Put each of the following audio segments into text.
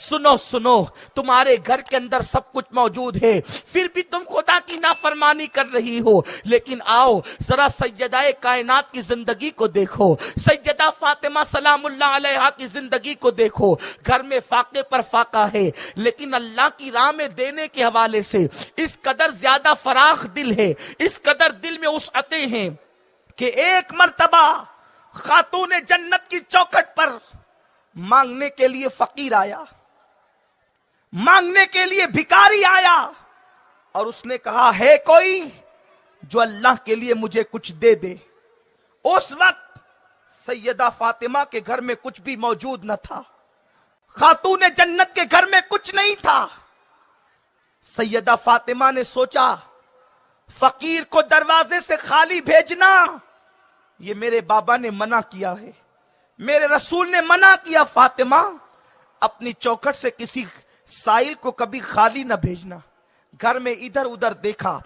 سنو سنو، تمہارے گھر کے اندر سب کچھ موجود ہے، پھر بھی تم خدا کی نافرمانی کر رہی ہو۔ لیکن آؤ ذرا سیدہ کائنات کی زندگی کو دیکھو، سیدہ فاطمہ سلام اللہ علیہا کی زندگی کو دیکھو۔ گھر میں فاقے پر فاقہ ہے، لیکن اللہ کی راہ میں دینے کے حوالے سے اس قدر زیادہ فراخ دل ہے، اس قدر دل میں وسعتیں ہیں کہ ایک مرتبہ خاتون جنت کی چوکھٹ پر مانگنے کے لیے فقیر آیا، مانگنے کے لیے بھکاری آیا، اور اس نے کہا ہے کوئی جو اللہ کے لیے مجھے کچھ دے دے۔ اس وقت سیدہ فاطمہ کے گھر میں کچھ بھی موجود نہ تھا، خاتون جنت کے گھر میں کچھ نہیں تھا۔ سیدہ فاطمہ نے سوچا فقیر کو دروازے سے خالی بھیجنا یہ میرے بابا نے منع کیا ہے، میرے رسول نے منع کیا، فاطمہ اپنی چوکھٹ سے کسی سائل کو کبھی خالی نہ بھیجنا۔ گھر میں ادھر ادھر دیکھا،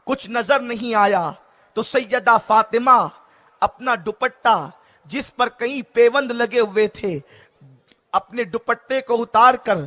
کچھ نظر نہیں آیا، تو سیدہ فاطمہ اپنا دوپٹہ جس پر کئی پیوند لگے ہوئے تھے، اپنے دوپٹے کو اتار کر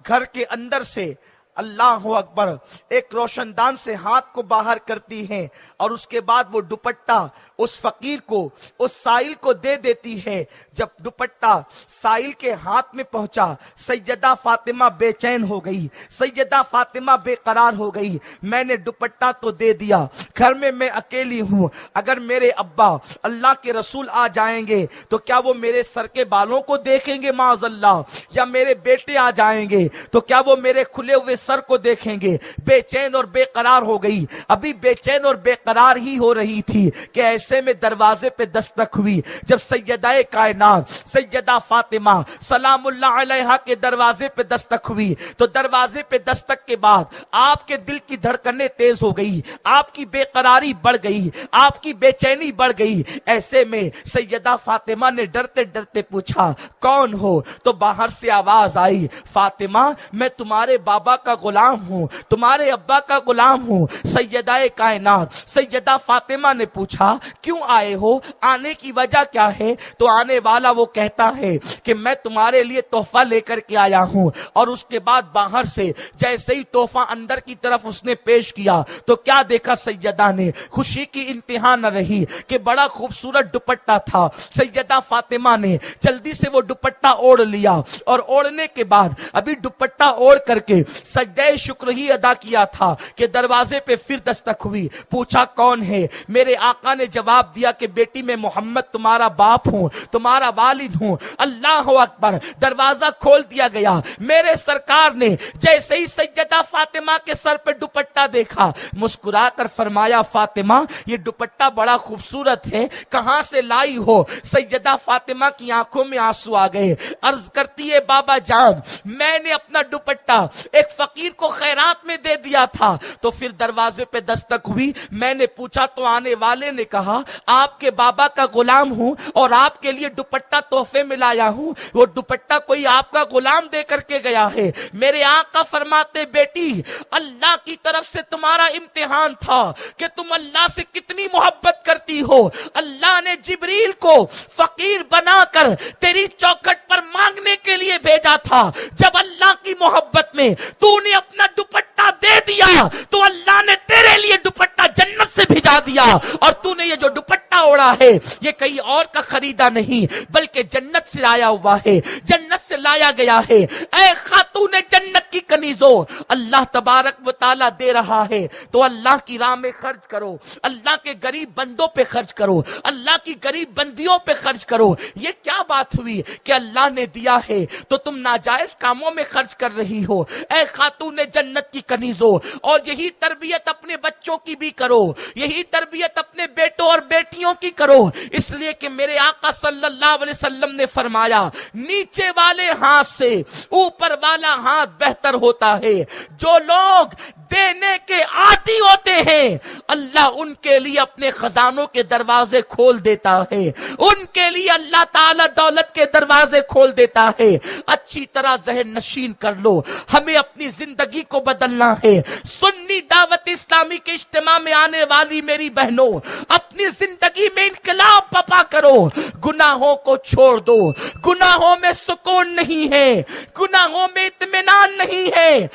گھر کے اندر سے اللہ اکبر ایک روشن دان سے ہاتھ کو باہر کرتی ہیں، اور اس کے بعد وہ دوپٹہ اس فقیر کو، اس سائل کو دے دیتی ہے۔ جب دوپٹہ سائل کے ہاتھ میں پہنچا، سیدہ فاطمہ بے چین ہو گئی، سیدہ فاطمہ بے قرار ہو گئی۔ میں نے دوپٹہ تو دے دیا، گھر میں میں اکیلی ہوں، اگر میرے ابا اللہ کے رسول آ جائیں گے تو کیا وہ میرے سر کے بالوں کو دیکھیں گے معاذ اللہ، یا میرے بیٹے آ جائیں گے تو کیا وہ میرے کھلے ہوئے سر کو دیکھیں گے؟ بے چین اور بے قرار ہو گئی۔ ابھی بے چین اور بے قرار ہی ہو رہی تھی کہ ایسے میں دروازے پہ دستک ہوئی۔ جب سیدہ کائنات سیدہ فاطمہ سلام اللہ علیہا کے دروازے پہ دستک ہوئی تو دروازے پہ دستک کے بعد آپ کے دل کی دھڑکنیں تیز ہو گئی، آپ کی بے قراری بڑھ گئی، آپ کی بے چینی بڑھ گئی۔ ایسے میں سیدہ فاطمہ نے ڈرتے ڈرتے پوچھا کون ہو؟ تو باہر سے آواز آئی فاطمہ میں تمہارے بابا کا غلام ہوں، تمہارے ابا کا غلام ہوں۔ سیدہ کائنات سیدہ فاطمہ نے پوچھا کیوں آئے ہو، آنے کی وجہ کیا ہے؟ تو آنے والا وہ کہتا ہے کہ میں تمہارے لیے تحفہ لے کر کے آیا ہوں۔ اور اس کے بعد باہر سے جیسے ہی تحفہ اندر کی طرف اس نے پیش کیا تو کیا دیکھا سیدہ نے؟ خوشی کی انتہا نہ رہی کہ بڑا خوبصورت دوپٹہ تھا۔ سیدہ فاطمہ نے جلدی سے وہ دوپٹہ اوڑھ لیا، اور اوڑھنے کے بعد ابھی دوپٹہ اوڑھ کر کے سجدہ شکر ہی ادا کیا تھا کہ دروازے پہ پھر دستک ہوئی۔ پوچھا کون ہے؟ میرے آقا نے جواب دیا کہ بیٹی میں محمد تمہارا باپ ہوں، تمہارا والد ہوں۔ اللہ اکبر، دروازہ کھول دیا گیا۔ میرے سرکار نے جیسے ہی سیدہ فاطمہ کے سر پہ دوپٹہ دیکھا، مسکرا کر فرمایا فاطمہ یہ دوپٹہ بڑا خوبصورت ہے، کہاں سے لائی ہو؟ سیدہ فاطمہ کی آنکھوں میں آنسو آ گئے، عرض کرتی ہے بابا جان میں نے اپنا دوپٹہ ایک فقیر کو خیرات میں دے دیا تھا۔ تو پھر دروازے پہ دستک ہوئی، میں نے پوچھا تو آنے والے نے کہا آپ کے بابا کا غلام ہوں اور آپ کے لیے دوپٹہ تحفے میں لایا ہوں۔ وہ دوپٹہ کوئی آپ کا غلام دے کر کے گیا ہے۔ میرے آقا فرماتے بیٹی اللہ کی طرف سے تمہارا امتحان تھا کہ تم اللہ سے کتنی محبت کرتی ہو۔ اللہ نے جبریل کو فقیر بنا کر تیری چوکھٹ پر مانگنے کے لیے بھیجا تھا۔ جب اللہ کی محبت میں تو نے اپنا دوپٹہ دے دیا تو اللہ نے تیرے لیے دوپٹہ جنت سے بھیجا دیا، اور تو نے یہ جو دوپٹہ اوڑا ہے یہ کہیں اور کا خریدا نہیں بلکہ جنت سے آیا ہوا ہے، جنت سے لایا گیا ہے۔ اے خاتون جنت کی کنیزوں، اللہ تبارک و تعالی دے رہا ہے تو اللہ کی راہ میں خرچ کرو، اللہ کے غریب بندوں پہ خرچ کرو، اللہ کی غریب بندیوں پہ خرچ کرو۔ یہ کیا بات ہوئی کہ اللہ نے دیا ہے تو تم ناجائز کاموں میں خرچ کر رہی ہو؟ اے خاتون جنت کی کنیزوں، اور یہی تربیت اپنے بچوں کی بھی کرو، یہی تربیت اپنے بیٹوں اور بیٹیوں کی کرو، اس لیے کہ میرے آقا صلی اللہ علیہ وسلم نے فرمایا نیچے والے ہاتھ سے اوپر والا ہاتھ بہتر ہوتا ہے۔ جو لوگ دینے کے عادی ہوتے ہیں اللہ ان کے لیے اپنے خزانوں کے دروازے کھول دیتا ہے، ان کے لیے اللہ تعالی دولت کے دروازے کھول دیتا ہے۔ اچھی طرح ذہن نشین کر لو، ہمیں اپنی زندگی کو بدلنا ہے۔ سننے سنی دعوت اسلامی کے اجتماع میں آنے والی میری بہنوں، اپنی زندگی میں انقلاب بپا کرو، گناہوں کو چھوڑ دو۔ گناہوں میں سکون نہیں ہے، گناہوں میں اطمینان نہیں ہے۔